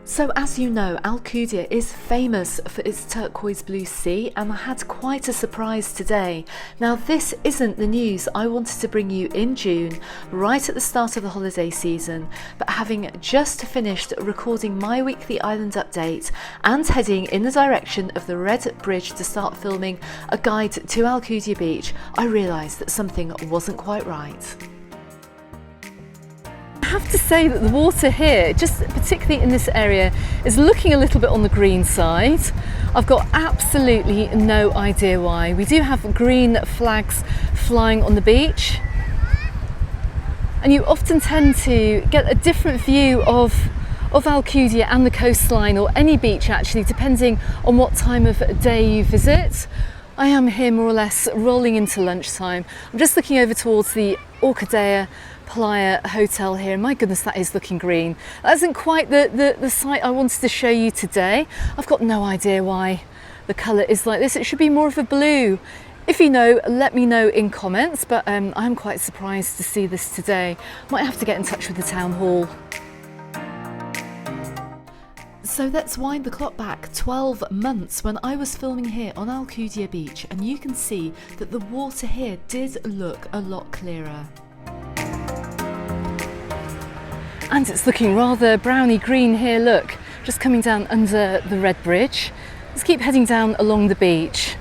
So as you know, Alcudia is famous for its turquoise blue sea, and I had quite a surprise today. Now this isn't the news I wanted to bring you in June, right at the start of the holiday season, but having just finished recording my weekly island update and heading in the direction of the Red Bridge to start filming a guide to Alcudia Beach, I realised that something wasn't quite right. I have to say that the water here, just particularly in this area, is looking a little bit on the green side. I've got absolutely no idea why. We do have green flags flying on the beach, and you often tend to get a different view of Alcudia and the coastline, or any beach actually, depending on what time of day you visit. I am here more or less rolling into lunchtime. I'm just looking over towards the Alcudia Hotel here, and my goodness, that is looking green. That isn't quite the site I wanted to show you today. I've got no idea why the colour is like this. It should be more of a blue. If you know, let me know in comments, but I'm quite surprised to see this today. Might have to get in touch with the town hall. So let's wind the clock back 12 months when I was filming here on Alcudia Beach, and you can see that the water here did look a lot clearer. And it's looking rather browny green here, look, just coming down under the Red Bridge. Let's keep heading down along the beach.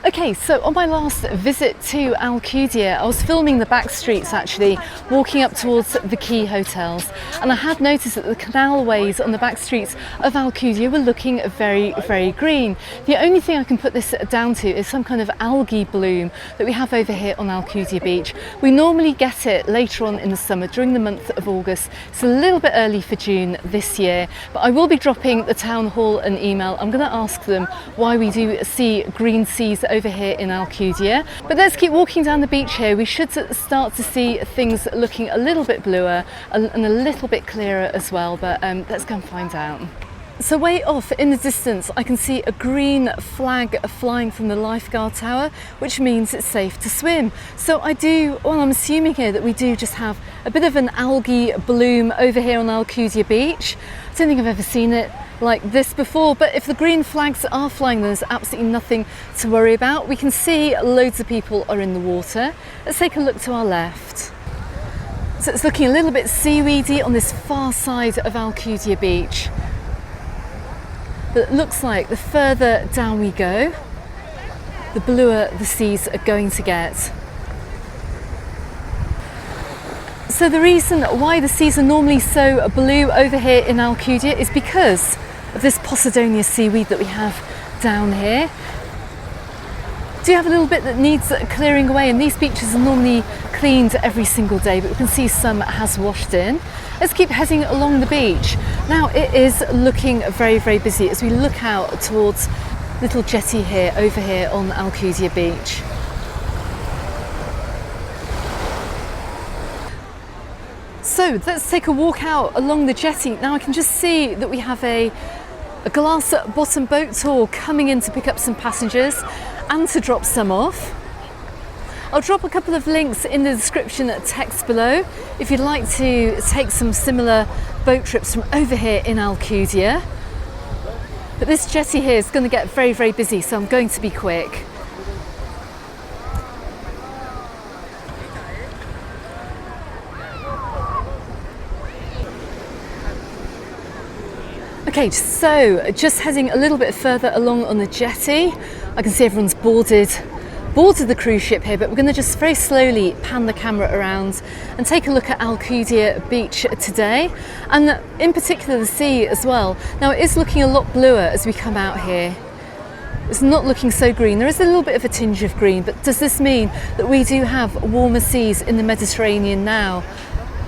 Okay, so on my last visit to Alcudia, I was filming the back streets actually, walking up towards the key hotels, and I had noticed that the canalways on the back streets of Alcudia were looking very, very green. The only thing I can put this down to is some kind of algae bloom that we have over here on Alcudia Beach. We normally get it later on in the summer, during the month of August. It's a little bit early for June this year, but I will be dropping the town hall an email. I'm going to ask them why we do see green seas over here in Alcudia. But let's keep walking down the beach here. We should start to see things looking a little bit bluer and a little bit clearer as well, but let's go and find out. So way off in the distance I can see a green flag flying from the lifeguard tower, which means it's safe to swim. So I'm assuming here that we do just have a bit of an algae bloom over here on Alcudia Beach. I don't think I've ever seen it like this before, but if the green flags are flying, there's absolutely nothing to worry about. We can see loads of people are in the water. Let's take a look to our left. So it's looking a little bit seaweedy on this far side of Alcudia Beach. But it looks like the further down we go, the bluer the seas are going to get. So the reason why the seas are normally so blue over here in Alcudia is because of this Posidonia seaweed that we have down here. Do have a little bit that needs clearing away, and these beaches are normally cleaned every single day, but we can see some has washed in. Let's keep heading along the beach. Now it is looking very, very busy as we look out towards little jetty here, over here on Alcudia Beach. So let's take a walk out along the jetty. Now I can just see that we have a glass bottom boat tour coming in to pick up some passengers and to drop some off. I'll drop a couple of links in the description text below if you'd like to take some similar boat trips from over here in Alcudia. But this jetty here is going to get very, very busy, so I'm going to be quick. Okay, so just heading a little bit further along on the jetty. I can see everyone's boarded the cruise ship here, but we're going to just very slowly pan the camera around and take a look at Alcudia Beach today, and in particular the sea as well. Now it is looking a lot bluer as we come out here. It's not looking so green. There is a little bit of a tinge of green, but does this mean that we do have warmer seas in the Mediterranean now?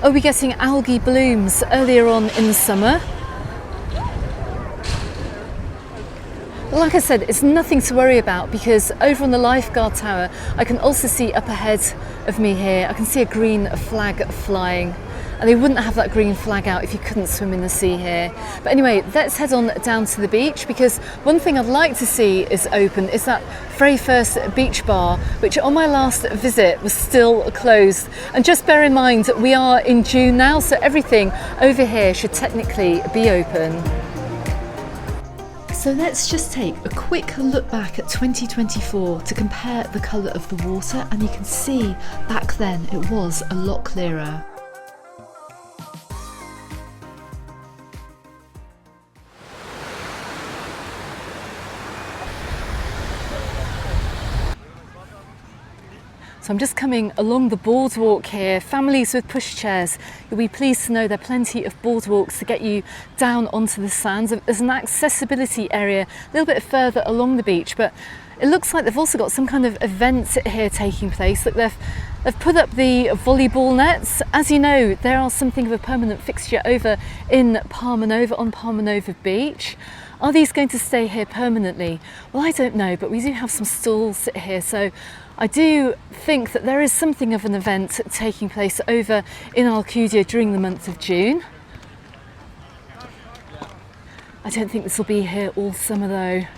Are we getting algae blooms earlier on in the summer? Like I said, it's nothing to worry about, because over on the lifeguard tower I can also see up ahead of me here, I can see a green flag flying. and they wouldn't have that green flag out if you couldn't swim in the sea here. But anyway, let's head on down to the beach, because one thing I'd like to see is open is that very first beach bar, which on my last visit was still closed. And just bear in mind we are in June now, so everything over here should technically be open. So let's just take a quick look back at 2024 to compare the colour of the water, and you can see back then it was a lot clearer. So I'm just coming along the boardwalk here, families with pushchairs. You'll be pleased to know there are plenty of boardwalks to get you down onto the sands. There's an accessibility area a little bit further along the beach, but it looks like they've also got some kind of event here taking place. Look, they've put up the volleyball nets. As you know, they are something of a permanent fixture over in Palma Nova, on Palma Nova Beach. Are these going to stay here permanently? Well, I don't know, but we do have some stalls here, so I do think that there is something of an event taking place over in Alcudia during the month of June. I don't think this will be here all summer though.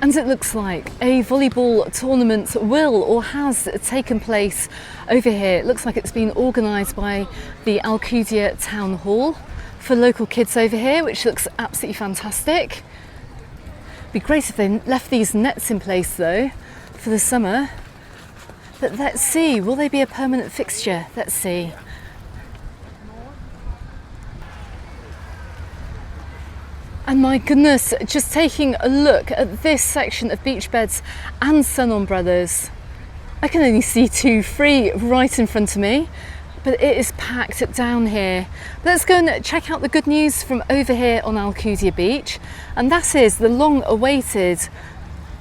And it looks like a volleyball tournament will or has taken place over here. It looks like it's been organised by the Alcudia Town Hall for local kids over here, which looks absolutely fantastic. It'd be great if they left these nets in place though for the summer. But let's see, will they be a permanent fixture? Let's see. And my goodness, just taking a look at this section of beach beds and sun umbrellas. I can only see 2 free right in front of me, but it is packed down here. But let's go and check out the good news from over here on Alcudia Beach. And that is the long-awaited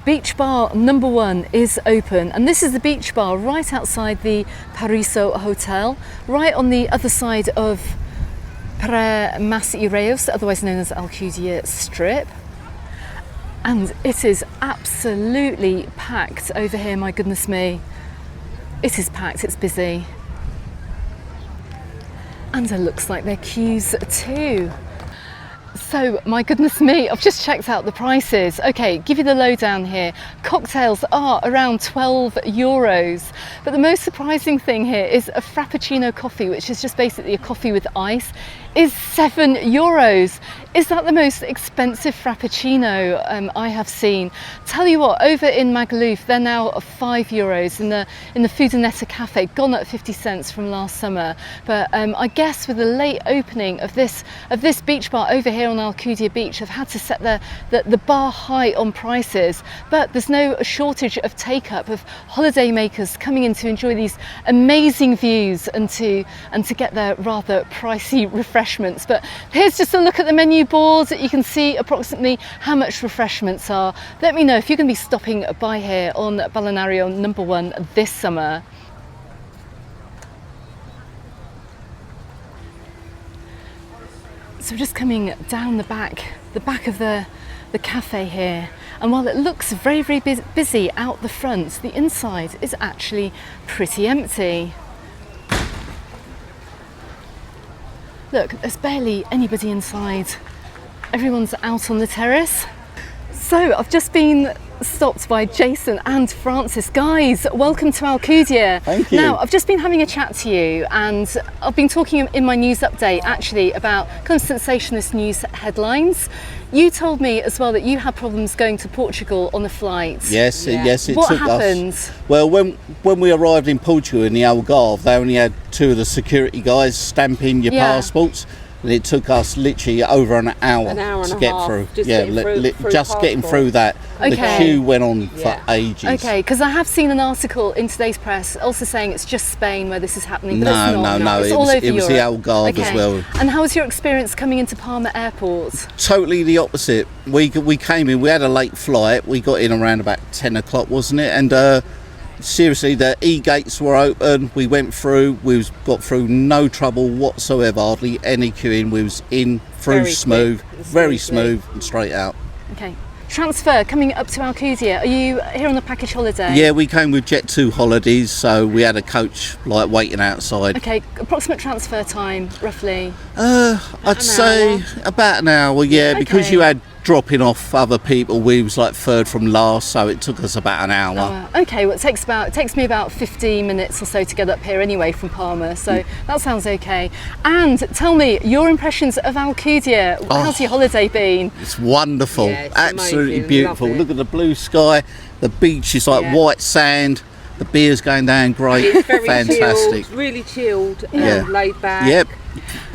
beach bar number 1 is open. And this is the beach bar right outside the Paraiso Hotel, right on the other side of Mas Ireos, otherwise known as Alcudia Strip. And it is absolutely packed over here, my goodness me. It is packed, it's busy. And it looks like there are queues too. So, my goodness me, I've just checked out the prices. Okay, give you the lowdown here. Cocktails are around €12. But the most surprising thing here is a Frappuccino coffee, which is just basically a coffee with ice, is €7. Is that the most expensive Frappuccino I have seen? Tell you what, over in Magaluf, they're now €5 in the Foodinetta Cafe, gone up 50 cents from last summer. But I guess with the late opening of this beach bar over here on Alcudia Beach, have had to set the bar high on prices. But there's no shortage of take-up of holidaymakers coming in to enjoy these amazing views and to get their rather pricey refreshments. But here's just a look at the menu board. You can see approximately how much refreshments are. Let me know if you're going to be stopping by here on Balneario number 1 this summer. So we're just coming down the back of the cafe here, and while it looks very, very busy out the front, the inside is actually pretty empty. Look, there's barely anybody inside. Everyone's out on the terrace. So I've just been stopped by Jason and Francis. Guys, welcome to Alcudia. Thank you. Now, I've just been having a chat to you, and I've been talking in my news update actually about kind of sensationalist news headlines. You told me as well that you had problems going to Portugal on a flight. Yes, yes, it what took happened? us. Well, when we arrived in Portugal in the Algarve, they only had 2 of the security guys stamping your passports. And it took us literally over an hour to get half, through. just Getting through that. Okay. The queue went on for ages. Okay, because I have seen an article in today's press also saying it's just Spain where this is happening, but it's not. No, it's it all was, over it was Europe. the Algarve as well. And how was your experience coming into Palma Airport? Totally the opposite. We came in, we had a late flight, we got in around about 10 o'clock, wasn't it? And seriously, the e-gates were open, we went through, got through no trouble whatsoever, hardly any queuing, we was in through very smooth and straight out. Okay. transfer coming up to Alcudia. Are you here on a package holiday? Yeah, we came with Jet 2 holidays, so we had a coach like waiting outside. Okay, approximate transfer time, roughly? I'd say about an hour, yeah, because Okay. you had dropping off other people. We was like third from last, so it took us about an hour. Okay, well it takes me about 15 minutes or so to get up here anyway from Palma, so that sounds okay. And tell me your impressions of Alcudia. How's your holiday been? It's wonderful, Yeah, it's absolutely amazing. beautiful. Love it. Look at the blue sky, the beach is like Yeah. white sand, the beer's going down great, It's very fantastic. chilled, really chilled Yeah. and laid back. Yep,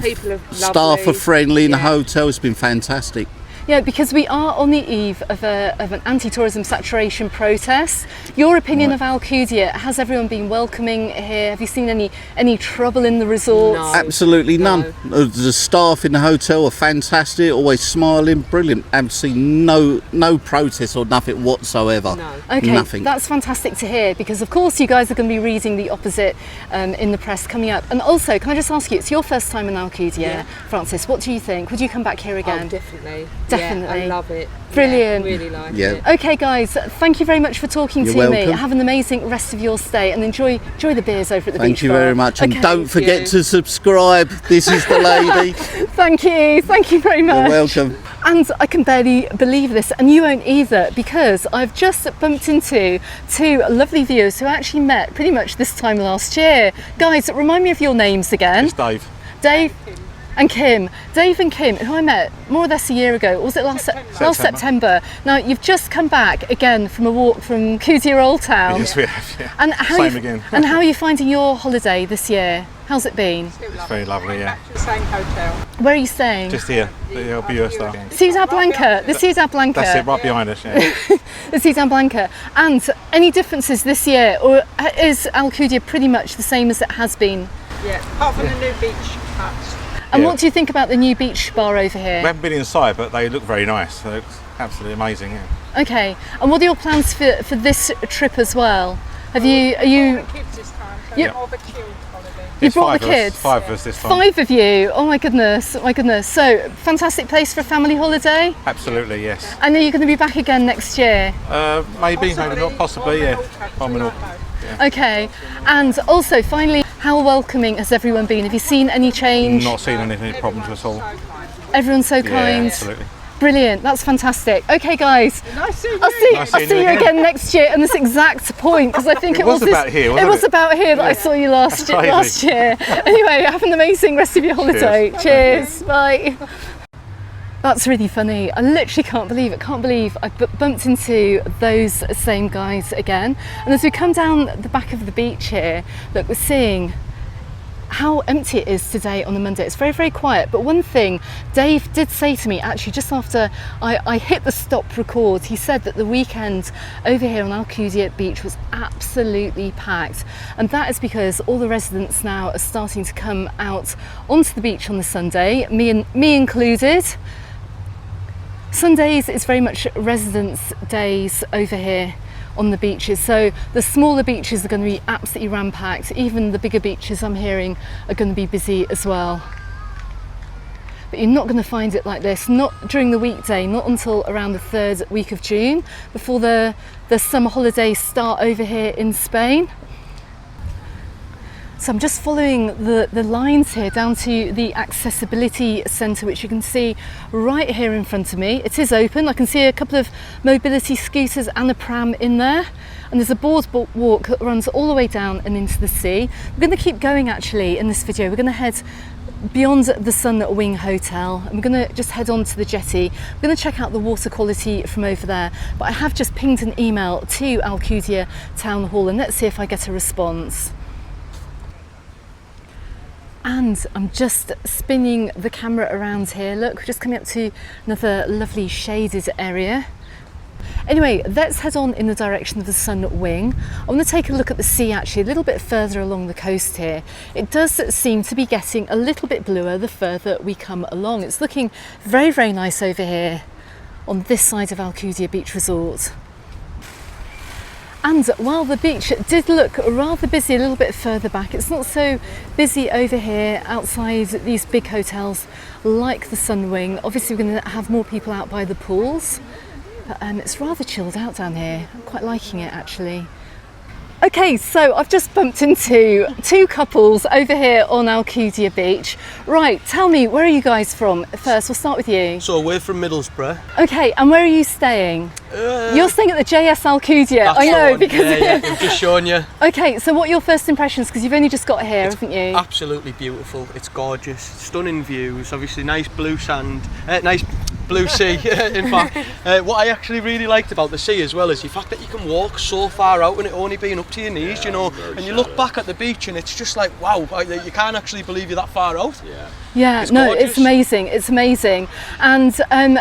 People are lovely. staff are friendly in the Yeah. hotel, it's been fantastic. Yeah, because we are on the eve of an anti-tourism saturation protest. Your opinion of Alcudia, has everyone been welcoming here? Have you seen any trouble in the resort? No. Absolutely No. none. The staff in the hotel are fantastic, always smiling, brilliant. Absolutely no protest or nothing whatsoever. No. Okay, Nothing. that's fantastic to hear, because of course you guys are going to be reading the opposite in the press coming up. And also, can I just ask you, it's your first time in Alcudia, Yeah. Francis. What do you think? Would you come back here Oh, again? definitely. Definitely. Yeah, I love it. Brilliant. Yeah, really like Yeah. it. Okay guys, thank you very much for talking You're to me. welcome. Have an amazing rest of your stay and enjoy the beers over at the beach Thank you bar. very much, and Okay. don't forget you. to subscribe. This is the lady. Thank you very much. You're welcome. And I can barely believe this, and you won't either, because I've just bumped into two lovely viewers who I actually met pretty much this time last year. Guys, remind me of your names again. It's Dave. Dave and Kim. Dave and Kim, who I met more or less a year ago. Or was it last September? Now, you've just come back again from a walk from Alcudia Old Town. Yes, we have. Yeah. And how Same you, again. And how are you finding your holiday this year? How's it been? It's very lovely. Yeah. Same hotel. Where are you staying? Just here, the Viewer Star. Ciudad Blanca. The Ciudad Blanca. That's it, right behind us. Yeah. The Ciudad Blanca. And any differences this year, or is Alcudia pretty much the same as it has been? Yeah, apart from the new beach huts. And Yeah. what do you think about the new beach bar over We here? haven't been inside, but they look very nice. They look absolutely amazing. Yeah. Okay. And what are your plans for this trip as well? Are you Kids this time, so Yeah. more of a chilled holiday. you It's brought the five of us- kids? 5 of us this time. 5 of you. Oh my goodness. Oh my goodness. So fantastic place for a family holiday. Absolutely, yes. And are you going to be back again next year? Maybe not. Possibly, yeah. Palma. Okay. And also, finally, how welcoming has everyone been? Have you seen any change? Not seen any problems at all. Everyone's so Yeah, kind. absolutely. Brilliant. That's fantastic. Okay, guys. Nice seeing I'll you. see, Nice I'll seeing see you you again. again next year on this exact point, because I think It was this- about here, It wasn't was it? about here that I saw you last That's crazy. year. Anyway, have an amazing rest of your holiday. Cheers. Bye. That's really funny. I literally can't believe it. Can't believe I bumped into those same guys again. And as we come down the back of the beach here, look, we're seeing how empty it is today on a Monday. It's very, very quiet. But one thing Dave did say to me, actually, just after I hit the stop record, he said that the weekend over here on Alcudia Beach was absolutely packed. And that is because all the residents now are starting to come out onto the beach on the Sunday, me included. Sundays is very much residents' days over here on the beaches, so the smaller beaches are going to be absolutely ram-packed. Even the bigger beaches, I'm hearing, are going to be busy as well. But you're not going to find it like this, not during the weekday, not until around the 3rd week of June, before the summer holidays start over here in Spain. So I'm just following the lines here down to the accessibility centre, which you can see right here in front of me. It is open. I can see a couple of mobility scooters and a pram in there. And there's a boardwalk that runs all the way down and into the sea. We're going to keep going actually in this video. We're going to head beyond the Sun Wing Hotel, and we're going to just head on to the Jetty. We're going to check out the water quality from over there. But I have just pinged an email to Alcudia Town Hall, and let's see if I get a response. And I'm just spinning the camera around here. Look, we're just coming up to another lovely shaded area. Anyway, let's head on in the direction of the Sun Wing. I want to take a look at the sea actually, a little bit further along the coast here. It does seem to be getting a little bit bluer the further we come along. It's looking very, very nice over here on this side of Alcudia Beach Resort. And while the beach did look rather busy a little bit further back, it's not so busy over here outside these big hotels like the Sun Wing. Obviously we're going to have more people out by the pools. But it's rather chilled out down here. I'm quite liking it actually. Okay, so I've just bumped into two couples over here on Alcudia Beach. Right, tell me, where are you guys from? First, we'll start with you. So we're from Middlesbrough. Okay, and where are you staying? You're staying at the JS Alcudia. I know, because... Yeah, I'm just showing you. Okay, so what are your first impressions? Because you've only just got here, haven't you? Absolutely beautiful. It's gorgeous. Stunning views. Obviously nice blue sand. Nice blue sea, in fact. What I actually really liked about the sea as well is the fact that you can walk so far out and it only being up to your knees, you know, and you look back at the beach and it's just like, wow, you can't actually believe you're that far out. Yeah, it's amazing, it's amazing. And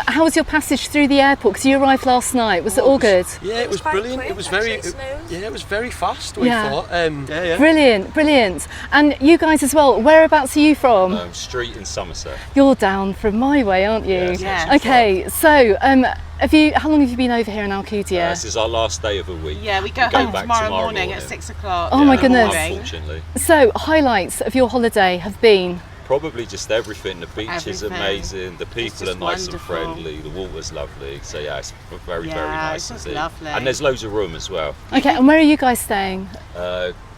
how was your passage through the airport? Because you arrived last night, was it all good? Yeah, it was brilliant. quick, It was very, it was very fast, we thought. Brilliant. And you guys as well, whereabouts are you from? Street in Somerset. You're down from my way, aren't you? Yeah. Okay, so how long have you been over here in Alcudia? This is our last day of the week. Yeah, we go back home tomorrow morning at 6 o'clock. Oh my goodness. Unfortunately. So, highlights of your holiday have been? Probably just everything. The beach is Everything. amazing. The people are nice wonderful. and friendly. The water's lovely. So yeah, it's very nice. It's to see. lovely. And there's loads of room as well. Okay, and where are you guys staying?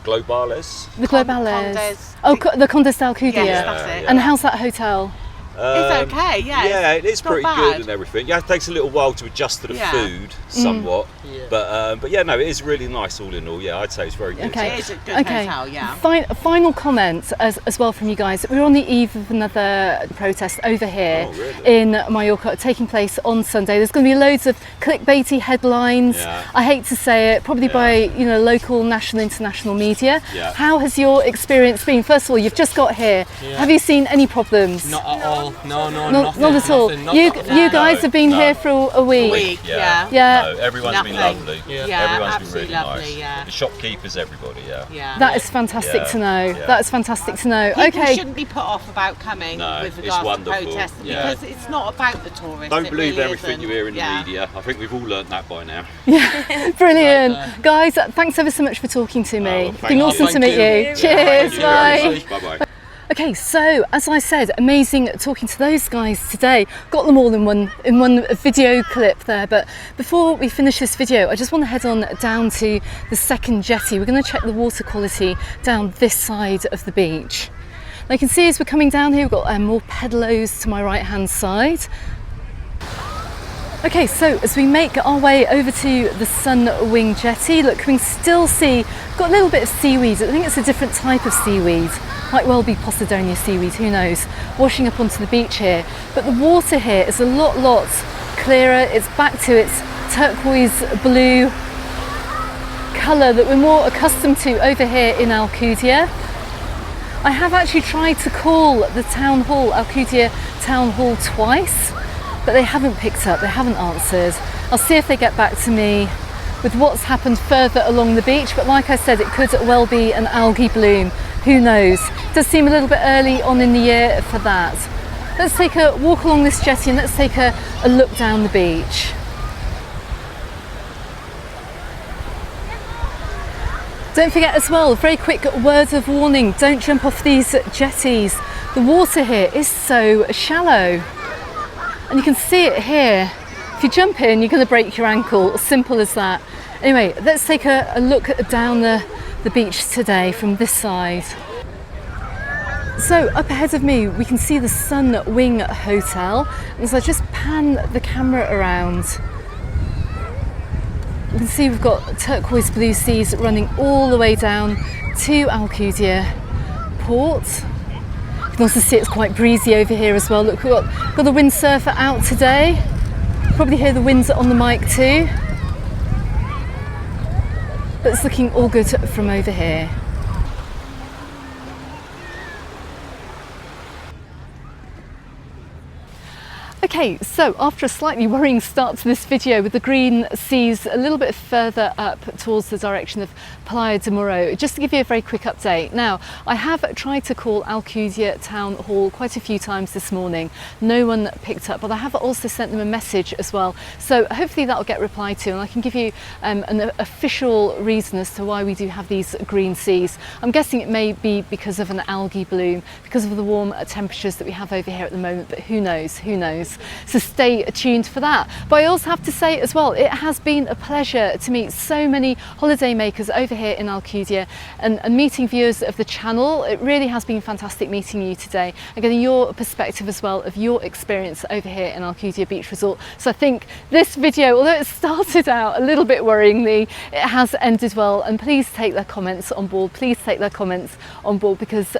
Globales. The Globales. Condes. Oh, the Condes d'Alcudia. Yes, that's it. And how's that hotel? It's okay, yeah. Yeah, it is not pretty bad. good and everything. Yeah, it takes a little while to adjust to the food somewhat. But yeah, no, it is really nice all in all. Yeah, I'd say it's very good. Okay. It is a good hotel, yeah. Final comment as well from you guys. We're on the eve of another protest over here in Mallorca taking place on Sunday. There's going to be loads of clickbaity headlines. I hate to say it, probably by local, national, international media. How has your experience been? First of all, you've just got here. Have you seen any problems? Not at all. No, not at all. You guys have been here for a week. Yeah. No, everyone's been lovely. Everyone's been really lovely, nice. The shopkeepers, everybody. That is fantastic to know. That is fantastic to know. People shouldn't be put off about coming with it's regards to wonderful. protest because it's not about the tourists. Don't it believe really everything isn't. you hear in the media. I think we've all learnt that by now. Brilliant. Guys, thanks ever so much for talking to me. It's been awesome to meet you. Cheers. Bye. Bye-bye. Okay, so as I said, amazing talking to those guys today. Got them all in one video clip there, but before we finish this video, I just want to head on down to the second jetty. We're going to check the water quality down this side of the beach. Now you can see as we're coming down here, we've got more pedalos to my right hand side. Okay, so as we make our way over to the Sun Wing Jetty, look, we can still see, we've got a little bit of seaweed. I think it's a different type of seaweed. Might well be Posidonia seaweed, who knows, washing up onto the beach here. But the water here is a lot clearer. It's back to its turquoise blue colour that we're more accustomed to over here in Alcudia. I have actually tried to call the town hall, Alcudia Town Hall, twice, but they haven't picked up, they haven't answered. I'll see if they get back to me with what's happened further along the beach, but like I said, it could well be an algae bloom, who knows. It does seem a little bit early on in the year for that. Let's take a walk along this jetty and let's take a look down the beach. Don't forget as well, a very quick word of warning, don't jump off these jetties. The water here is so shallow. And you can see it here. If you jump in, you're going to break your ankle, simple as that. Anyway, let's take a look down the beach today from this side. So up ahead of me, we can see the Sun Wing Hotel. And so I just pan the camera around. You can see we've got turquoise blue seas running all the way down to Alcudia Port. You can also see it's quite breezy over here as well. Look, we've got the windsurfer out today. Probably hear the winds on the mic too. But it's looking all good from over here. Okay, so after a slightly worrying start to this video with the green seas a little bit further up towards the direction of Playa de Morro, just to give you a very quick update. Now, I have tried to call Alcudia Town Hall quite a few times this morning. No one picked up, but I have also sent them a message as well. So hopefully that'll get replied to and I can give you an official reason as to why we do have these green seas. I'm guessing it may be because of an algae bloom, because of the warm temperatures that we have over here at the moment, but who knows, who knows. videos, so stay tuned for that. But I also have to say as well, it has been a pleasure to meet so many holidaymakers over here in Alcudia and meeting viewers of the channel. It really has been fantastic meeting you today and getting your perspective as well of your experience over here in Alcudia Beach Resort. So I think this video, although it started out a little bit worryingly, it has ended well, and please take their comments on board. Please take their comments on board because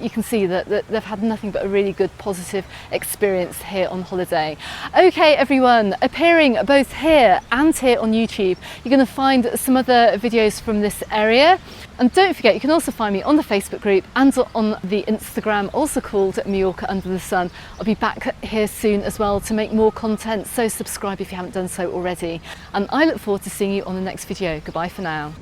you can see that they've had nothing but a really good positive experience here on holiday. Okay everyone, appearing both here and here on YouTube, you're going to find some other videos from this area. And don't forget, you can also find me on the Facebook group and on the Instagram, also called Mallorca Under the Sun. I'll be back here soon as well to make more content, so subscribe if you haven't done so already. And I look forward to seeing you on the next video. Goodbye for now.